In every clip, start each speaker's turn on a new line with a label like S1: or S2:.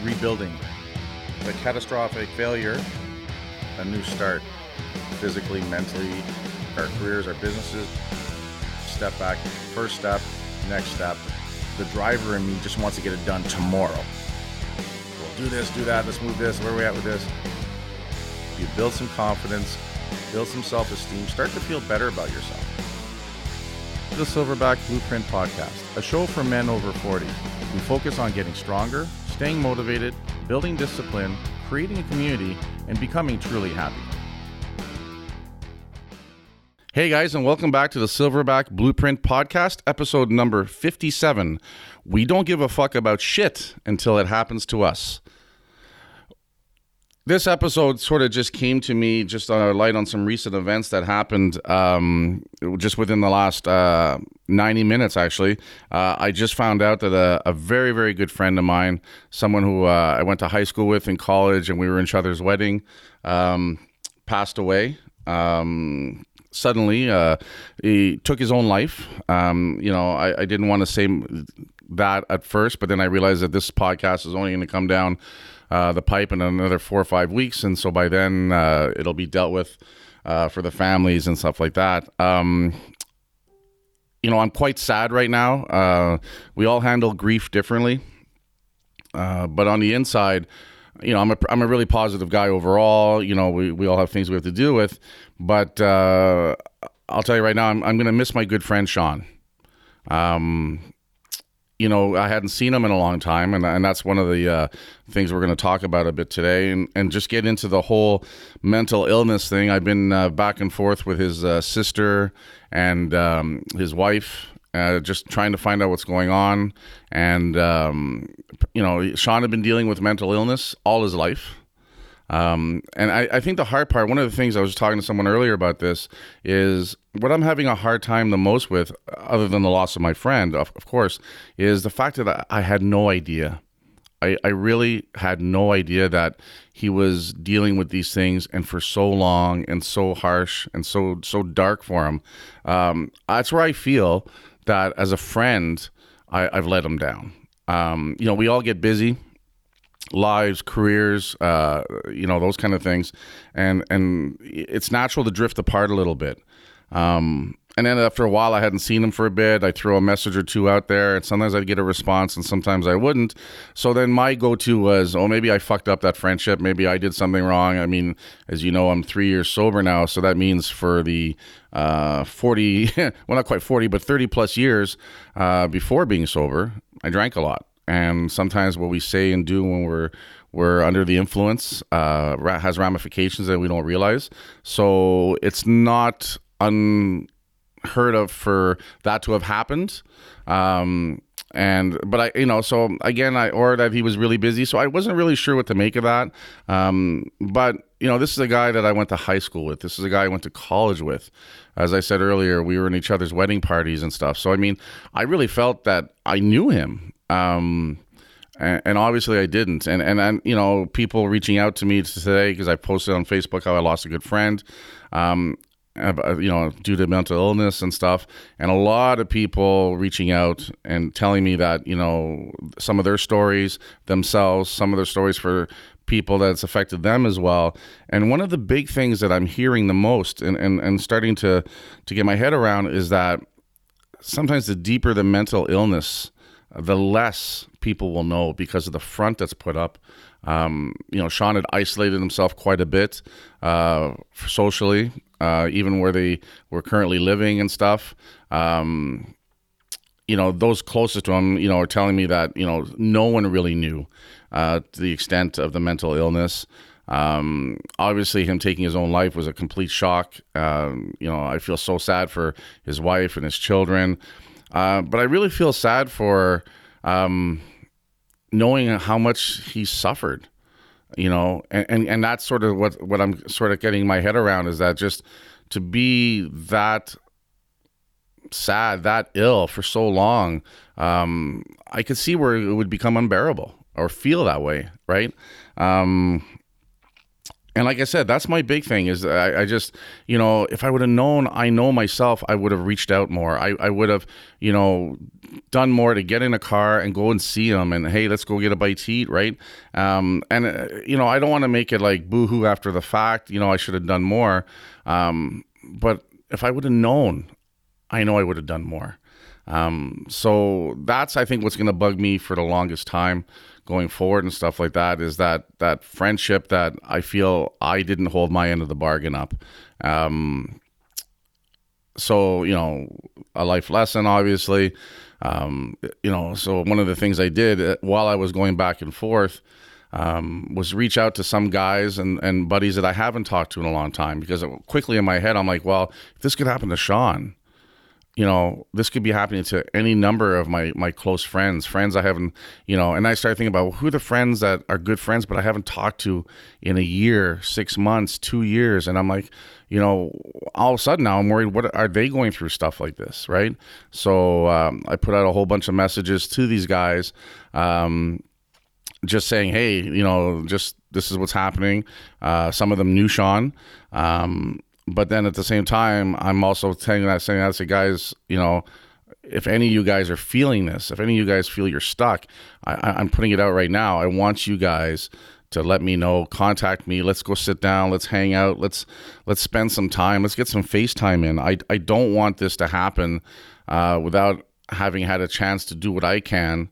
S1: rebuilding. The catastrophic failure, a new start, physically, mentally, our careers, our businesses. Step back, first step, next step. The driver in me just wants to get it done tomorrow. We'll do this, do that, let's move this, where are we at with this? You build some confidence, build some self-esteem, start to feel better about yourself. The Silverback Blueprint Podcast, a show for men over 40 who focus on getting stronger, staying motivated, building discipline, creating a community, and becoming truly happy. Hey guys, and welcome back to the Silverback Blueprint Podcast, episode number 57. We don't give a fuck about shit until it happens to us. This episode sort of just came to me just on a light on some recent events that happened just within the last 90 minutes, actually. I just found out that a very, very good friend of mine, someone who I went to high school with in college and we were in each other's wedding, passed away. Suddenly, he took his own life. I didn't want to say that at first, but then I realized that this podcast is only going to come down the pipe in another 4 or 5 weeks, and so by then it'll be dealt with for the families and stuff like that. I'm quite sad right now. We all handle grief differently, but on the inside, I'm a really positive guy overall. We all have things we have to deal with, but I'll tell you right now, I'm going to miss my good friend Sean. I hadn't seen him in a long time, and that's one of the things we're going to talk about a bit today, and just get into the whole mental illness thing. I've been back and forth with his sister and his wife, just trying to find out what's going on. And, Sean had been dealing with mental illness all his life. And I think the hard part, one of the things I was talking to someone earlier about this, is what I'm having a hard time the most with, other than the loss of my friend, of course, is the fact that I had no idea. I really had no idea that he was dealing with these things, and for so long and so harsh and so dark for him. That's where I feel that as a friend, I've let him down. We all get busy. Lives, careers, those kind of things, and it's natural to drift apart a little bit. And then after a while, I hadn't seen him for a bit. I throw a message or two out there, and sometimes I'd get a response, and sometimes I wouldn't. So then my go-to was, maybe I fucked up that friendship. Maybe I did something wrong. I mean, as you know, I'm 3 years sober now, so that means for the 40, well, not quite 40, but 30 plus years before being sober, I drank a lot. And sometimes what we say and do when we're under the influence has ramifications that we don't realize. So it's not unheard of for that to have happened. Or that he was really busy. So I wasn't really sure what to make of that. But this is a guy that I went to high school with. This is a guy I went to college with. As I said earlier, we were in each other's wedding parties and stuff. So, I really felt that I knew him. And obviously I didn't. And people reaching out to me today because I posted on Facebook how I lost a good friend, due to mental illness and stuff. And a lot of people reaching out and telling me that, some of their stories themselves, some of their stories for people that's affected them as well. And one of the big things that I'm hearing the most and starting to get my head around is that sometimes the deeper the mental illness, the less people will know because of the front that's put up. Sean had isolated himself quite a bit socially, even where they were currently living and stuff. Those closest to him, are telling me that, no one really knew to the extent of the mental illness. Obviously, him taking his own life was a complete shock. I feel so sad for his wife and his children. But I really feel sad for knowing how much he suffered, and that's sort of what I'm sort of getting my head around, is that just to be that sad, that ill for so long, I could see where it would become unbearable or feel that way, right? And like I said, that's my big thing is I just, if I would have known, I know myself, I would have reached out more. I would have, done more to get in a car and go and see them and, hey, let's go get a bite to eat, right? I don't want to make it like boo-hoo after the fact, I should have done more. But if I would have known, I know I would have done more. So that's, I think, what's going to bug me for the longest time going forward and stuff like that is that friendship that I feel I didn't hold my end of the bargain up. So, a life lesson, obviously. So one of the things I did while I was going back and forth was reach out to some guys and buddies that I haven't talked to in a long time, because quickly in my head, I'm like, well, if this could happen to Sean, this could be happening to any number of my close friends I haven't, and I started thinking about who are the friends that are good friends, but I haven't talked to in a year, 6 months, 2 years. And I'm like, all of a sudden now I'm worried, what are they going through stuff like this? Right. So, I put out a whole bunch of messages to these guys, just saying, hey, just, this is what's happening. Some of them knew Sean. But then at the same time, I'm also saying that, guys, if any of you guys are feeling this, if any of you guys feel you're stuck, I'm putting it out right now. I want you guys to let me know, contact me. Let's go sit down. Let's hang out. Let's spend some time. Let's get some FaceTime in. I don't want this to happen without having had a chance to do what I can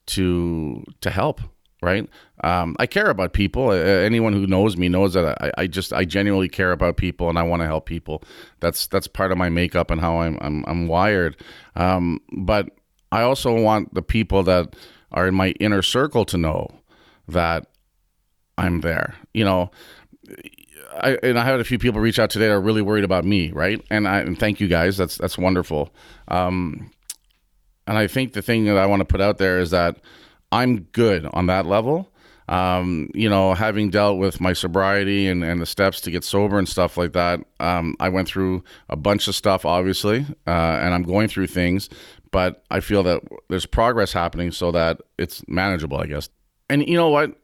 S1: to help. Right. I care about people. Anyone who knows me knows that I genuinely care about people and I want to help people. That's part of my makeup and how I'm wired. But I also want the people that are in my inner circle to know that I'm there. I had a few people reach out today that are really worried about me. Right. And thank you guys. That's wonderful. And I think the thing that I want to put out there is that I'm good on that level. Having dealt with my sobriety and the steps to get sober and stuff like that, I went through a bunch of stuff, obviously, and I'm going through things, but I feel that there's progress happening so that it's manageable, I guess. And you know what?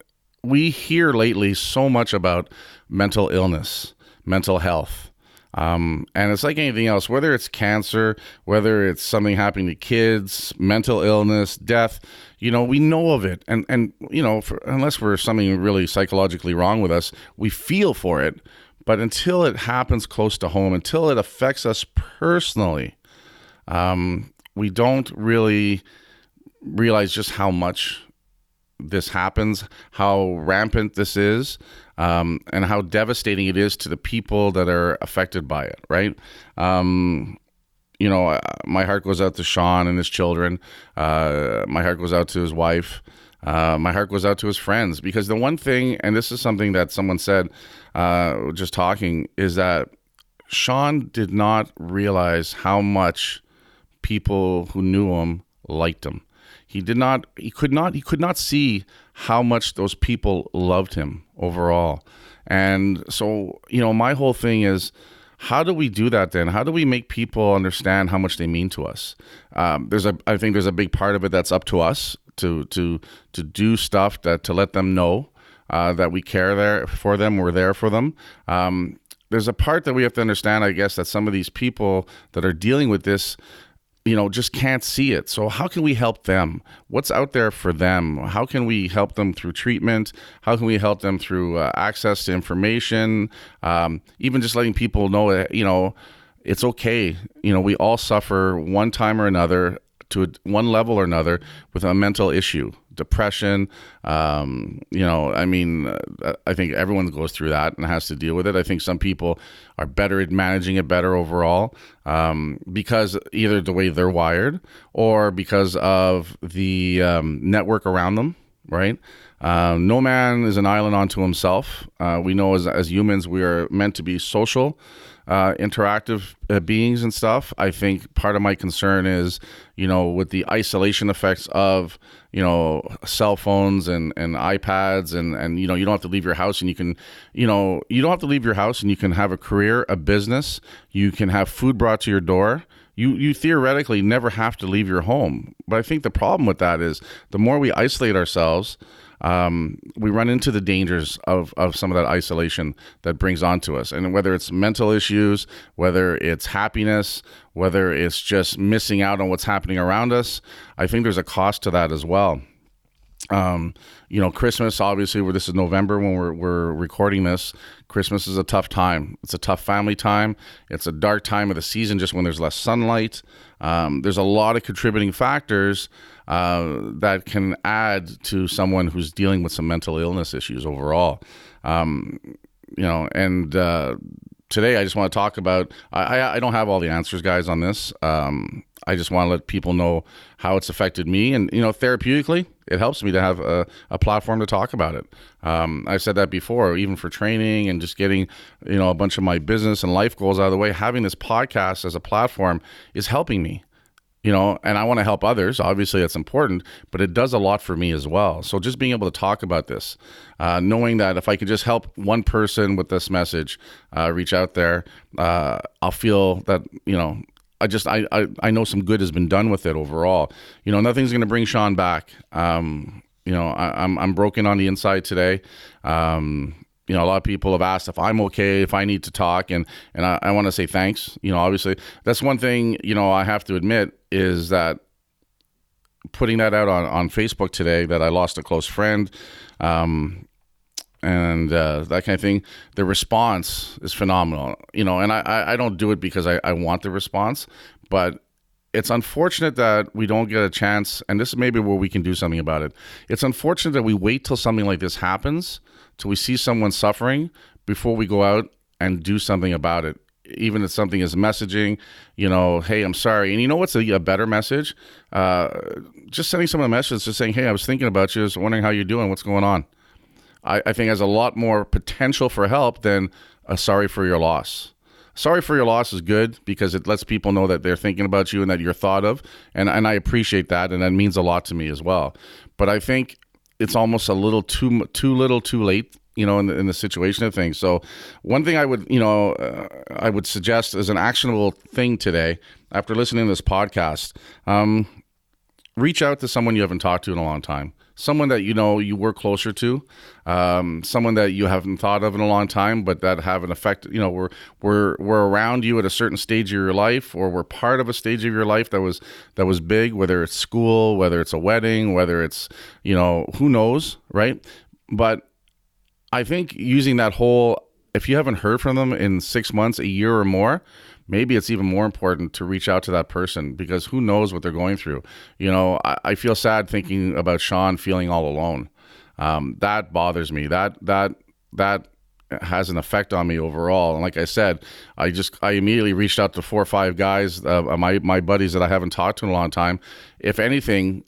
S1: We hear lately so much about mental illness, mental health. And it's like anything else, whether it's cancer, whether it's something happening to kids, mental illness, death, we know of it. And unless we're something really psychologically wrong with us, we feel for it. But until it happens close to home, until it affects us personally, we don't really realize just how much this happens, how rampant this is, and how devastating it is to the people that are affected by it, right? My heart goes out to Sean and his children. My heart goes out to his wife. My heart goes out to his friends, because the one thing, and this is something that someone said, just talking, is that Sean did not realize how much people who knew him liked him. He could not see how much those people loved him overall. And so, my whole thing is, how do we do that then? How do we make people understand how much they mean to us? I think there's a big part of it that's up to us to do stuff to let them know that we care there for them, we're there for them. There's a part that we have to understand, I guess, that some of these people that are dealing with this, just can't see it. So how can we help them? What's out there for them? How can we help them through treatment? How can we help them through access to information? Even just letting people know that, it's okay. We all suffer one time or another to one level or another with a mental issue, depression. I think everyone goes through that and has to deal with it. I think some people are better at managing it better overall, because either the way they're wired or because of the network around them, right? No man is an island unto himself. We know as humans, we are meant to be social, interactive beings and stuff. I think part of my concern is, with the isolation effects of, cell phones and iPads and you don't have to leave your house, and you can, you don't have to leave your house and you can have a career, a business, you can have food brought to your door. You theoretically never have to leave your home. But I think the problem with that is the more we isolate ourselves, we run into the dangers of some of that isolation that brings onto us. And whether it's mental issues, whether it's happiness, whether it's just missing out on what's happening around us, I think there's a cost to that as well. Christmas, obviously, this is November when we're recording this. Christmas is a tough time. It's a tough family time. It's a dark time of the season, just when there's less sunlight. There's a lot of contributing factors that can add to someone who's dealing with some mental illness issues overall. Today I just want to talk about, I don't have all the answers, guys, on this. I just want to let people know how it's affected me. And, therapeutically, it helps me to have a platform to talk about it. I've said that before, even for training and just getting, a bunch of my business and life goals out of the way. Having this podcast as a platform is helping me. And I want to help others. Obviously, that's important, but it does a lot for me as well. So just being able to talk about this, knowing that if I could just help one person with this message, reach out there, I'll feel that, I know some good has been done with it overall. Nothing's going to bring Sean back. I'm broken on the inside today. A lot of people have asked if I'm okay, if I need to talk, and I want to say thanks. Obviously, that's one thing, I have to admit is that putting that out on Facebook today, that I lost a close friend, and that kind of thing, the response is phenomenal. And I don't do it because I want the response, but it's unfortunate that we don't get a chance, and this is maybe where we can do something about it. It's unfortunate that we wait till something like this happens, till we see someone suffering, before we go out and do something about it. Even if something is messaging, hey, I'm sorry. And what's a better message? Just sending someone a message, just saying, hey, I was thinking about you, just wondering how you're doing, what's going on. I think has a lot more potential for help than a sorry for your loss. Sorry for your loss is good because it lets people know that they're thinking about you and that you're thought of. And I appreciate that. And that means a lot to me as well. But I think it's almost a little too little too late, in the situation of things. So one thing I would suggest as an actionable thing today, after listening to this podcast, reach out to someone you haven't talked to in a long time. Someone that you work closer to, someone that you haven't thought of in a long time, but that have an effect. We're around you at a certain stage of your life, or we're part of a stage of your life that was big. Whether it's school, whether it's a wedding, whether it's who knows, right? But I think using that whole, if you haven't heard from them in 6 months, a year or more, maybe it's even more important to reach out to that person, because who knows what they're going through. I feel sad thinking about Sean feeling all alone. That bothers me. That has an effect on me overall. And like I said, I immediately reached out to 4 or 5 guys, my buddies that I haven't talked to in a long time. If anything,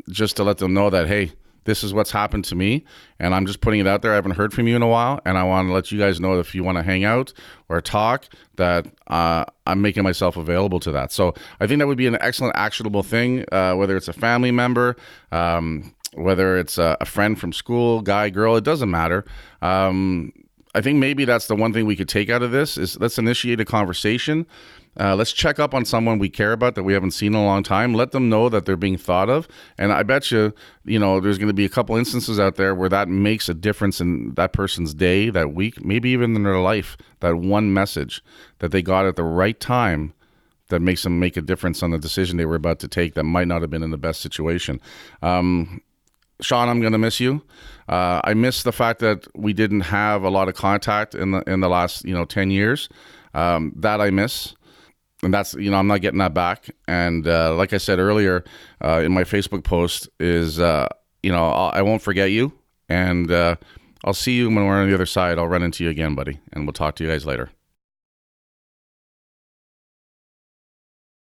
S1: just to let them know that, hey, this is what's happened to me, and I'm just putting it out there. I haven't heard from you in a while, and I want to let you guys know that if you want to hang out or talk, that I'm making myself available to that. So I think that would be an excellent actionable thing, whether it's a family member, whether it's a friend from school, guy, girl, it doesn't matter. I think maybe that's the one thing we could take out of this is let's initiate a conversation. Let's check up on someone we care about that we haven't seen in a long time. Let them know that they're being thought of. And I bet you, there's going to be a couple instances out there where that makes a difference in that person's day, that week, maybe even in their life. That one message that they got at the right time that makes them make a difference on the decision they were about to take that might not have been in the best situation. Sean, I'm going to miss you. I miss the fact that we didn't have a lot of contact in the last 10 years. That I miss. And that's, I'm not getting that back. And like I said earlier in my Facebook post is, I won't forget you. And I'll see you when we're on the other side. I'll run into you again, buddy. And we'll talk to you guys later.